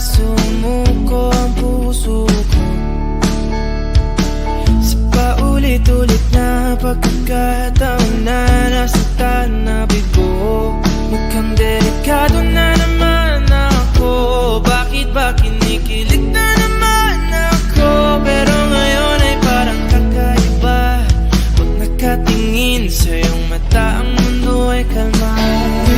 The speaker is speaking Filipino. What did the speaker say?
sumuko ang puso ko sa paulit-ulit na pagkakataon na nasaktan na bigo. Mukhang delikado na naman ako. Bakit ba kinikilig na naman ako? Pero ngayon ay parang kakaiba. Pag nakatingin sa iyong mata, ang mundo ay kalma.